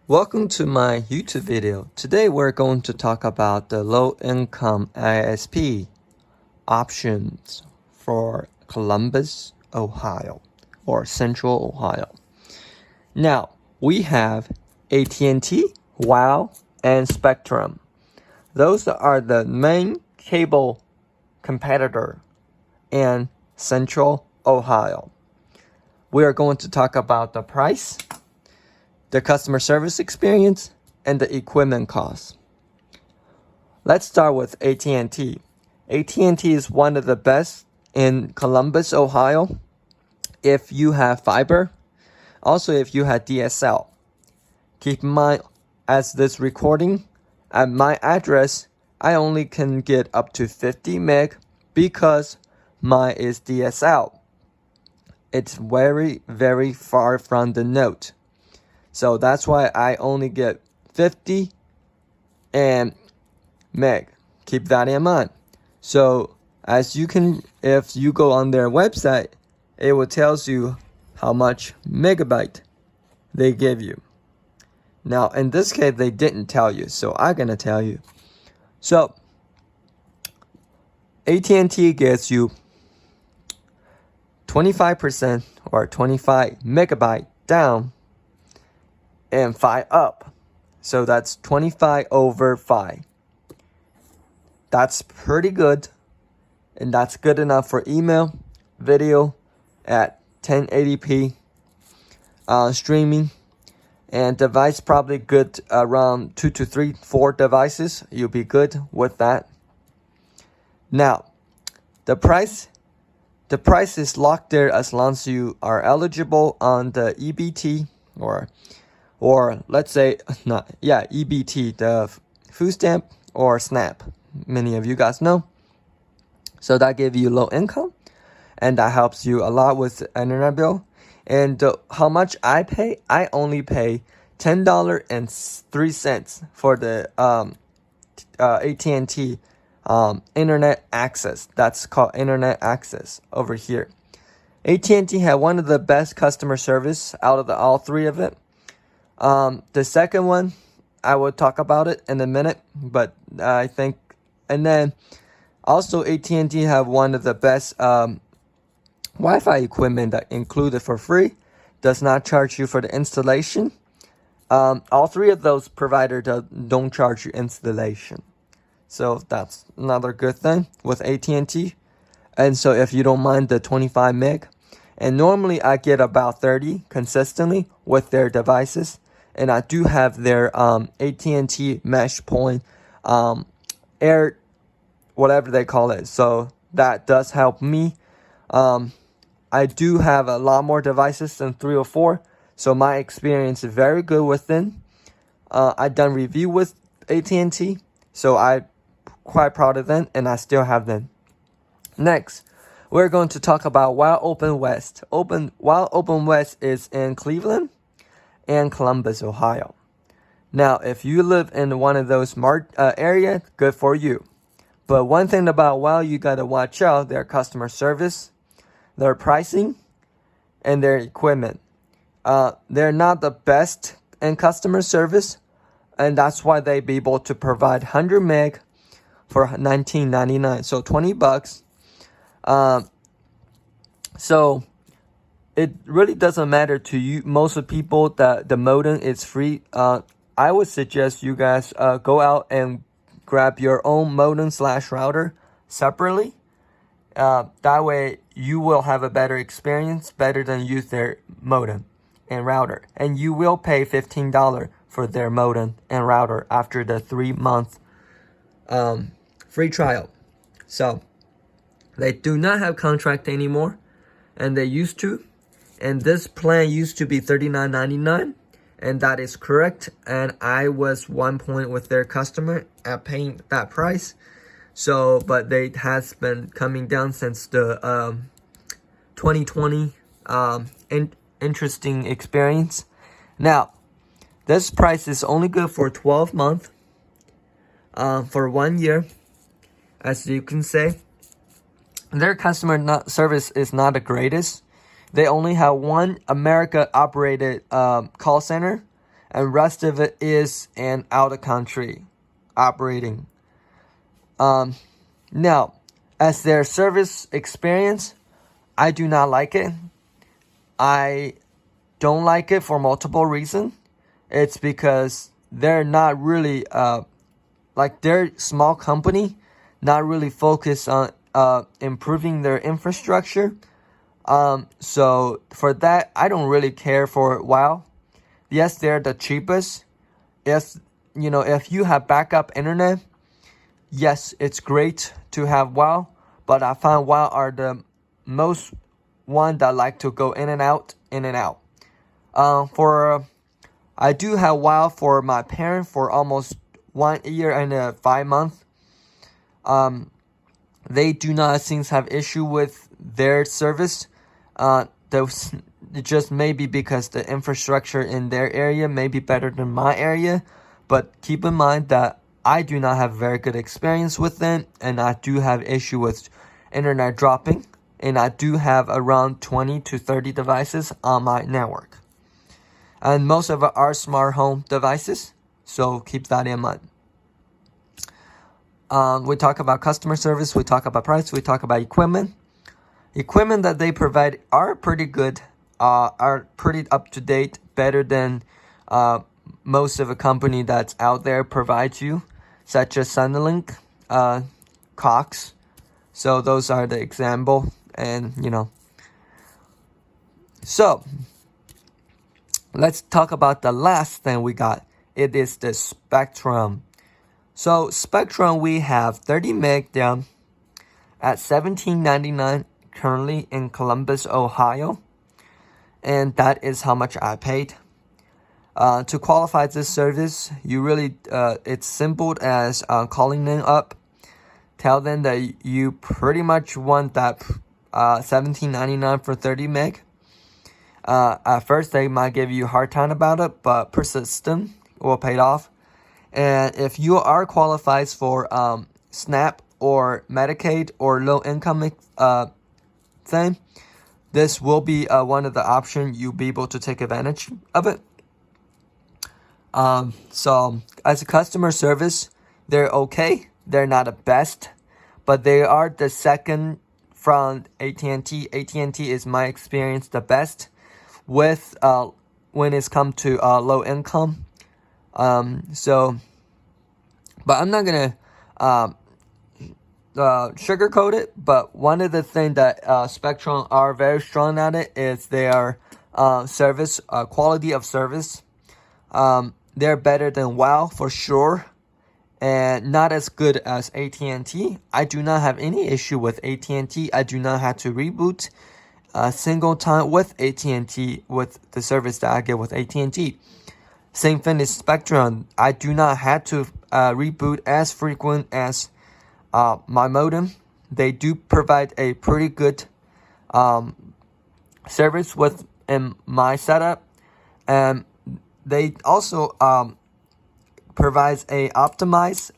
Welcome to my YouTube video. Today we're going to talk about the low-income ISP options for Columbus, Ohio, or Central Ohio. Now, we have AT&T, WOW, and Spectrum. Those are the main cable competitor in Central Ohio. We are going to talk about the price, the customer service experience, and the equipment costs. Let's start with AT&T. AT&T is one of the best in Columbus, Ohio. If you have fiber, also if you have DSL. Keep in mind, as this recording, at my address, I only can get up to 50 meg because mine is DSL. It's very, very far from the node. So that's why I only get 50 and meg. Keep that in mind. So as you can, if you go on their website, it will tells you how much megabyte they give you. Now in this case, they didn't tell you, so I'm gonna tell you. So AT&T gets you 25% or 25 megabyte down and 5 up. So that's 25 over 5. That's pretty good. And that's good enough for email, video at 1080p, streaming. And device probably good around 2 to 3, 4 devices. You'll be good with that. Now, the price is locked there as long as you are eligible on the EBT or let's say EBT, the food stamp or SNAP. Many of you guys know. So that gives you low income, and that helps you a lot with the internet bill. And how much I pay? I only pay $10.03 for the AT&T internet access. That's called internet access over here. AT&T had one of the best customer service out of all three of it. The second one, I will talk about it in a minute, but I think, and then also AT&T have one of the best Wi-Fi equipment that included for free, does not charge you for the installation. All three of those providers don't charge you installation. So that's another good thing with AT&T. And so if you don't mind the 25 meg, and normally I get about 30 consistently with their devices. And I do have their AT&T mesh point air, whatever they call it. So that does help me. I do have a lot more devices than 3 or 4. So my experience is very good with them. I done review with AT&T. So I'm quite proud of them, and I still have them. Next, we're going to talk about WOW OpenWest. WOW OpenWest is in Cleveland and Columbus, Ohio. Now, if you live in one of those area, good for you. But one thing about WOW, you gotta watch out: their customer service, their pricing, and their equipment. They're not the best in customer service, and that's why they be able to provide 100 meg for $19.99, so $20. So it really doesn't matter to you. Most of the people that the modem is free. I would suggest you guys go out and grab your own modem / router separately. That way you will have a better experience, better than use their modem and router. And you will pay $15 for their modem and router after the 3-month free trial. So they do not have contract anymore, and they used to. And this plan used to be $39.99, and that is correct. And I was 1 point with their customer at paying that price. So, but they has been coming down since the 2020 interesting experience. Now, this price is only good for 12 months, for 1 year, as you can say. Their customer service is not the greatest. They only have one America operated call center, and rest of it is an out of country operating. Now, as their service experience, I do not like it. I don't like it for multiple reasons. It's because they're not really like they're small company, not really focused on improving their infrastructure. So for that, I don't really care for WOW. Yes, they're the cheapest. If you have backup internet, yes, it's great to have WOW. But I find WOW are the most one that like to go in and out, in and out. I do have WOW for my parents for almost 1 year and 5 months. They do not seem to have issue with their service. Those just maybe because the infrastructure in their area may be better than my area. But keep in mind that I do not have very good experience with them, and I do have issue with internet dropping, and I do have around 20 to 30 devices on my network. And most of it are smart home devices, so keep that in mind. We talk about customer service, we talk about price, we talk about equipment. Equipment that they provide are pretty good, are pretty up to date, better than most of a company that's out there provides you, such as Sunlink, Cox. So those are the example, and So let's talk about the last thing we got. It is the Spectrum. So Spectrum, we have 30 meg down at $17.99 currently in Columbus, Ohio. And that is how much I paid. To qualify this service, you really, it's simple as calling them up. Tell them that you pretty much want that $17.99 for 30 meg. At first, they might give you a hard time about it, but persistent will pay it off. And if you are qualified for SNAP or Medicaid or low income thing, this will be one of the options you'll be able to take advantage of it. So as a customer service, they're okay. They're not the best, but they are the second from AT&T. AT&T is my experience the best with when it's come to low income. But I'm not gonna sugarcoat it. But one of the things that Spectrum are very strong at it is their service, quality of service. They're better than WOW for sure, and not as good as AT&T. I do not have any issue with AT&T. I do not have to reboot a single time with AT&T with the service that I get with AT&T. Same thing is Spectrum. I do not have to reboot as frequent as my modem. They do provide a pretty good service in my setup, and they also provides a optimized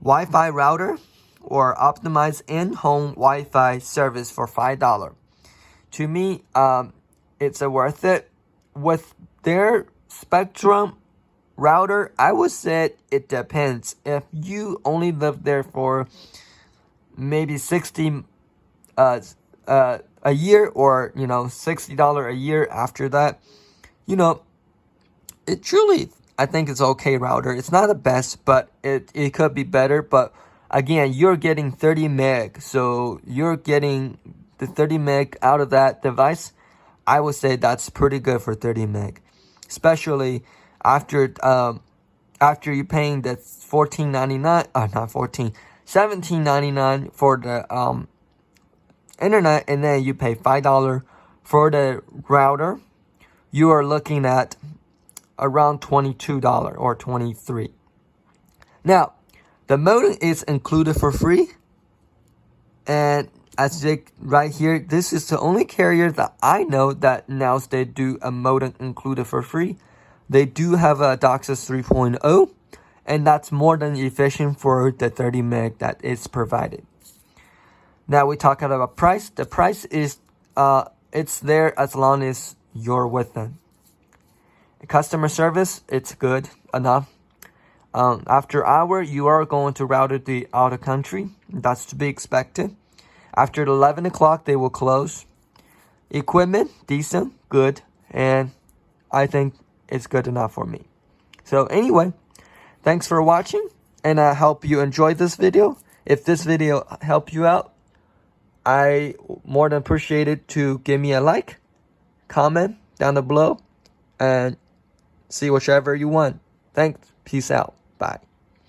Wi-Fi router or optimized in-home Wi-Fi service for $5. To me, it's worth it. With their Spectrum router, I would say it depends. If you only live there for maybe $60 a year, or $60 a year after that, it truly, I think it's okay router. It's not the best, but it could be better. But again, you're getting 30 meg, so you're getting the 30 meg out of that device. I would say that's pretty good for 30 meg, especially after you're paying the $17.99 for the internet, and then you pay $5 for the router. You are looking at around $22 or $23. Now, the modem is included for free, and as right here, this is the only carrier that I know that now they do a modem included for free. They do have a DOCSIS 3.0, and that's more than efficient for the 30 meg that is provided. Now we talk about price. The price is it's there as long as you're with them. Customer service, it's good enough. After hour, you are going to route it out of country. That's to be expected. After 11 o'clock, they will close. Equipment, decent, good, and I think it's good enough for me. So anyway, thanks for watching, and I hope you enjoyed this video. If this video helped you out, I more than appreciate it to give me a like, comment down below, and see whichever you want. Thanks. Peace out. Bye.